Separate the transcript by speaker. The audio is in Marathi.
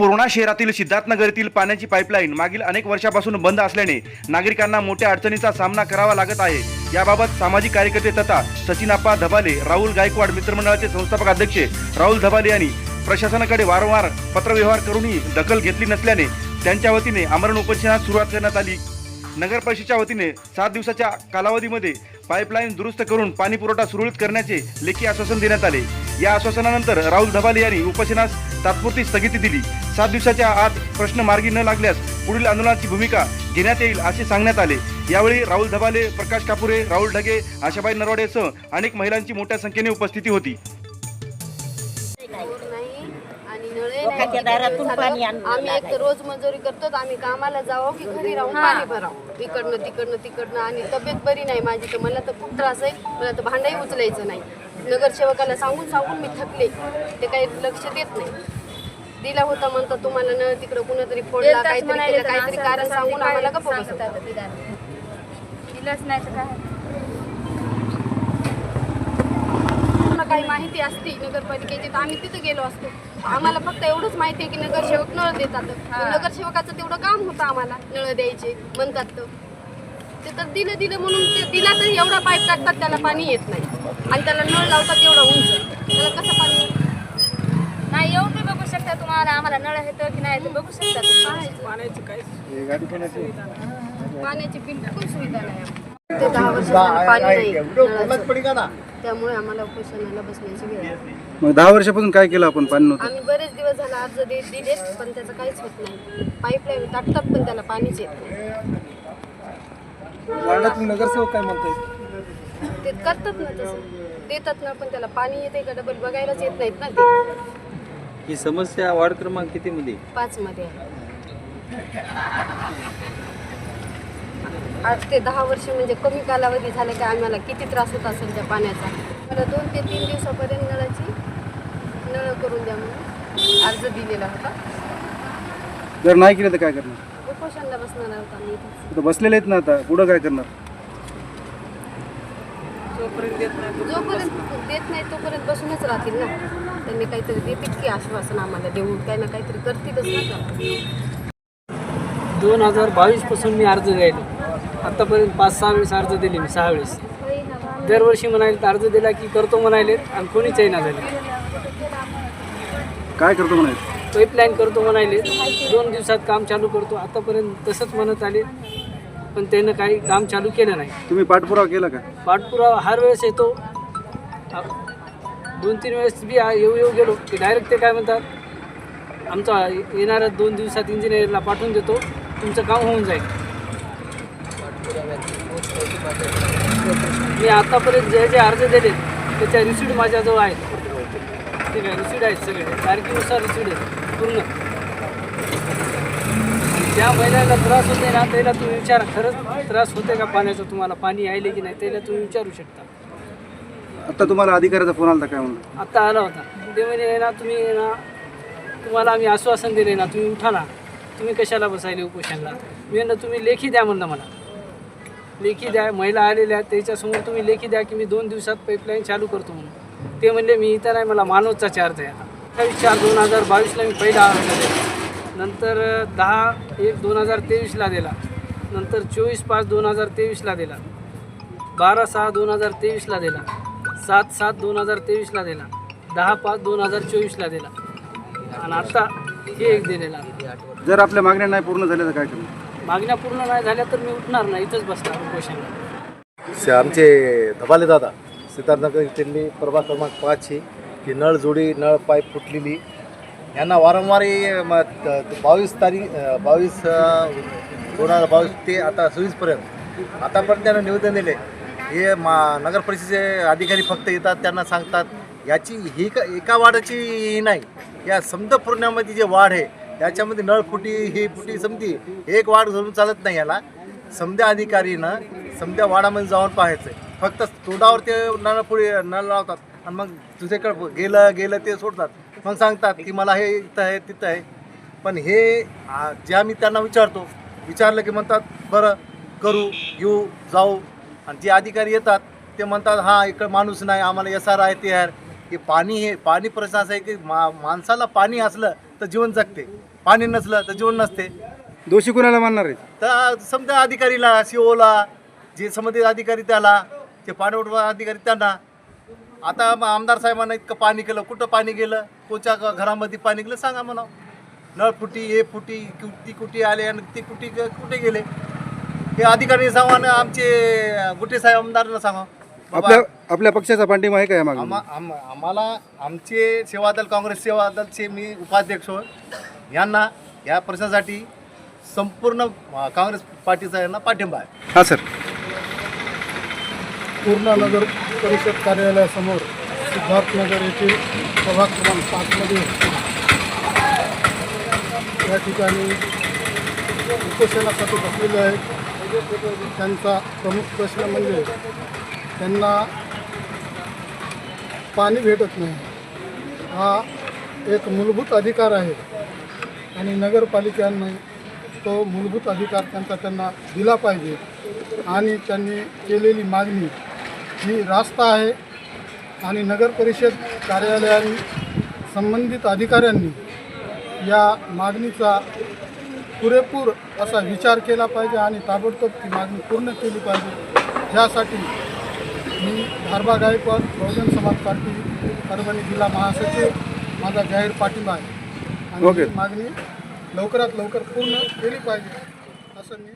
Speaker 1: पूर्णा शहरातील सिद्धार्थनगर येथील पाण्याची पाईपलाईन मागील अनेक वर्षापासून बंद असल्याने नागरिकांना मोठ्या अडचणीचा सामना करावा लागत आहे। याबाबत सामाजिक कार्यकर्ते तथा सचिनाप्पा धबाले, राहुल गायकवाड मित्रमंडळाचे संस्थापक अध्यक्ष राहुल धबाले यांनी प्रशासनाकडे वारंवार पत्रव्यवहार करूनही दखल घेतली नसल्याने त्यांच्या वतीने आमरण उपोषणास सुरुवात करण्यात आली। नगर परिषदेच्या वतीने 7 दिवसाच्या कालावधीमध्ये पाईपलाईन दुरुस्त करून पाणी पुरवठा सुरळीत करण्याचे लेखी आश्वासन देण्यात आले। या आश्वासनानंतर राहुल धबाले यांनी उपोषणास तात्पुरती स्थगिती दिली। 7 दिवसाच्या आत प्रश्न मार्गी न लागल्यास पुढील आंदोलनाची भूमिका घेण्यात येईल असे सांगण्यात आले। यावेळी राहुल धबाले, प्रकाश कापुरे, राहुल ढगे, आशाबाई नरवाडेसह अनेक महिलांची मोठ्या संख्येने उपस्थिती होती।
Speaker 2: आम्ही एक रोज मजुरी करतो, आम्ही कामाला जावं की घरी राहून पाणी भरावं, तिकडनं आणि तब्येत बरी नाही माझी, तर मला तर खूप त्रास आहे, मला तर भांडाही उचलायचं नाही। नगरसेवकाला सांगून मी थकले, ते काही लक्ष देत नाही। दिला होता म्हणतात तुम्हाला न तिकडं कुणीतरी फोडला, काहीतरी कारण सांगून आम्हाला गप्प बसवतात। दिलंच नाही तर काय काही माहिती असती नगरपालिकेची तर आम्ही तिथे गेलो असतो। आम्हाला फक्त एवढंच माहिती आहे की नगरसेवक नळ देतात, नगरसेवकाचं तेवढं काम होतं आम्हाला, नळ द्यायचे म्हणतात ते तर दिलं म्हणून ते दिला तरी एवढा पाईप टाकतात त्याला पाणी येत नाही, आणि त्याला नळ लावतात एवढा उंच, त्याला कसं पाणी नाही येऊ ते बघू शकता तुम्हाला, आम्हाला नळ येतं की नाही ते बघू शकता पाण्याची बिलकुल सुविधा नाही। ते 10 वर्ष पाणी नाही, त्यामुळे आम्हाला उपोषणाला बसण्याची वेळ आहे।
Speaker 1: मग 10 वर्षापासून काय केलं आपण? पाणी नव्हतं।
Speaker 2: आम्ही बरेच दिवस झाला अर्ज दिलेत, पण त्याचं काहीच होत नाही। पाईपलाईन टाकतात पण त्याला पाणीच येत नाही।
Speaker 3: वार्डातील नगरसेवक काय म्हणतात?
Speaker 2: ते करतात ना तसं, देतात ना, पण त्याला पाणी येते का डबल बघायलाच येत नाहीत ना ते।
Speaker 3: ही समस्या वार्ड क्रमांक किती मध्ये?
Speaker 2: 5 मध्ये आहे। आज ते 10 वर्ष म्हणजे कमी कालावधी झाले की आम्हाला किती त्रास होत असेल त्या पाण्याचा। मला 2 ते 3 दिवसापर्यंत नळ करून द्या म्हणून अर्ज दिलेला होता।
Speaker 1: जर नाही केलं तर काय करणार?
Speaker 2: उपोषणाला बसणार होता मी इथे।
Speaker 1: तर बसलेले आहेत ना, आता पुढं काय करणार?
Speaker 2: जोपर्यंत देत नाही तोपर्यंत बसूनच राहतील ना। त्यांनी काहीतरी देतील की आश्वासन आम्हाला देऊन, काही ना काहीतरी करतीलच ना।
Speaker 4: 2022 पासून मी अर्ज द्यायलो, आत्तापर्यंत 5-6 वेळेस अर्ज दिले मी, 6 वेळेस। दरवर्षी म्हणाले अर्ज दिला की करतो म्हणाले, आणि कोणीच ना झाले।
Speaker 1: काय करतो म्हणाले?
Speaker 4: पाईपलाईन करतो म्हणाले, 2 दिवसात काम चालू करतो, आतापर्यंत तसंच म्हणत आले, पण त्यानं काही काम चालू केलं नाही।
Speaker 1: तुम्ही पाठपुरावा केला का?
Speaker 4: पाठपुरावा हर वेळेस येतो, 2-3 वेळेस बी येऊ गेलो की डायरेक्ट ते काय म्हणतात, आमचा येणाऱ्या 2 दिवसात इंजिनियरला पाठवून देतो, तुमचं काम होऊन जाईल। मी आतापर्यंत जे अर्ज दिले त्याच्या रिसिप्ट माझ्याजवळ आहेत, ठीक आहे, रिसिप्ट आहेत सगळे, तारखेनुसार रिसिप्ट आहेत पूर्ण। ज्या महिन्याला त्रास होते ना त्याला तुम्ही विचारा, खरंच त्रास होते का पाण्याचा, तुम्हाला पाणी यायले की नाही, त्याला तुम्ही विचारू शकता।
Speaker 1: आता तुम्हाला अधिकाऱ्याचा फोन आला काय म्हणून?
Speaker 4: आत्ता आला होता, ते म्हणे ना तुम्ही ना, तुम्हाला आम्ही आश्वासन दिले ना, तुम्ही उठा ना, तुम्ही कशाला बसायले उपोषणला? मी म्हणलं तुम्ही लेखी द्या म्हणलं, मला लेखी द्या। महिला आलेल्या आहेत त्याच्यासमोर तुम्ही लेखी द्या की मी 2 दिवसात पाईपलाईन चालू करतो म्हणून। ते म्हणले मी इथं नाही, मला मानवचा चार्ज आहे। आता 28/4/2022ला मी पहिला अर्ज दिला, नंतर 10/1/2023ला दिला, नंतर 24/5/2023ला दिला, 12/6/2023ला दिला, 7/7/2023ला दिला, 10/5/2024ला दिला, आणि आता हे एक दिलेला आहे।
Speaker 1: जर आपल्या मागण्या नाही पूर्ण झाल्या तर काय करणार?
Speaker 4: मागण्या पूर्ण नाही झाल्या तर मी उठणार नाही, इथंच बसणार उपोषणाला।
Speaker 5: आमचे धबाले दादा सिद्धार्थनगर इथली प्रभाग क्रमांक 5 की नळ जोडी, नळ पाईप फुटलेली, यांना वारंवार 22/2022 ते आता 26पर्यंत आतापर्यंत त्यांना निवेदन दिले। हे नगर परिषदेचे अधिकारी फक्त येतात, त्यांना सांगतात याची ही एका वार्डाची ही नाही, या समजा पूर्णामध्ये जे वार्ड आहे त्याच्यामध्ये नळ फुटी ही फुटी समधी एक वार्ड धरून चालत नाही। याला समध्या अधिकारीनं समध्या वार्डामध्ये जाऊन पाहायचं, फक्त तोंडावर ते नळ लावतात आणि मग दुसरीकडे गेलं ते सोडतात, मग सांगतात की मला हे इथं आहे तिथं आहे। पण हे जे आम्ही त्यांना विचारलं की म्हणतात बरं करू, येऊ, जाऊ, आणि जे अधिकारी येतात ते म्हणतात हां इकडं माणूस नाही, आम्हाला SR आहे ते आहे की पाणी प्रश्न असा आहे की माणसाला पाणी असलं तर जीवन जगते, पाणी नसलं तर जीवन नसते.
Speaker 1: दोषी कुणाला मानणार आहे?
Speaker 5: तर समजा अधिकारीला, सीओला, जे संबंधित अधिकारी त्याला, जे पाणीपुरवठा अधिकारी त्यांना. आता मग आमदार साहेबांना इतकं पाणी केलं, कुठं पाणी गेलं, कोणत्या घरामध्ये पाणी गेलं सांगा म्हणा. नळ फुटी, हे फुटी, ती कुठे आले आणि ती कुठे गेले, हे अधिकारी सांगा ना, आमचे गुटे साहेब आमदारांना सांगा.
Speaker 1: आपल्या पक्षाचा पाठिंबा आहे का मागे?
Speaker 5: आम्हाला आमचे सेवादल, काँग्रेस सेवादलचे मी उपाध्यक्ष यांना या प्रश्नासाठी संपूर्ण काँग्रेस पार्टीचा यांना पाठिंबा आहे.
Speaker 1: हां सर.
Speaker 6: पूर्णा नगर परिषद कार्यालयासमोर सिद्धार्थनगर येथील प्रभाग क्रमांक 5मध्ये या ठिकाणी उपोषणासाठी बसलेले आहेत. त्यांचा प्रमुख प्रश्न म्हणजे त्यांना पाणी भेटत नाही. हा एक मूलभूत अधिकार आहे आणि नगरपालिकांनी तो मूलभूत अधिकार त्यांना दिला पाहिजे. आणि त्यांनी केलेली मागणी ही रास्त आहे आणि नगर परिषद कार्यालयांनी संबंधित अधिकाऱ्यांनी या मागणीचा पुरेपूर असा विचार केला पाहिजे आणि ताबडतोब ती मागणी पूर्ण केली पाहिजे. ह्यासाठी मी धारबा गायकवाड, बहुजन समाज पार्टी परभणी जिल्हा महासचिव, माझा जाहीर पाठिंबा आहे आणि ही मागणी लवकरात लवकर पूर्ण केली पाहिजे असं मी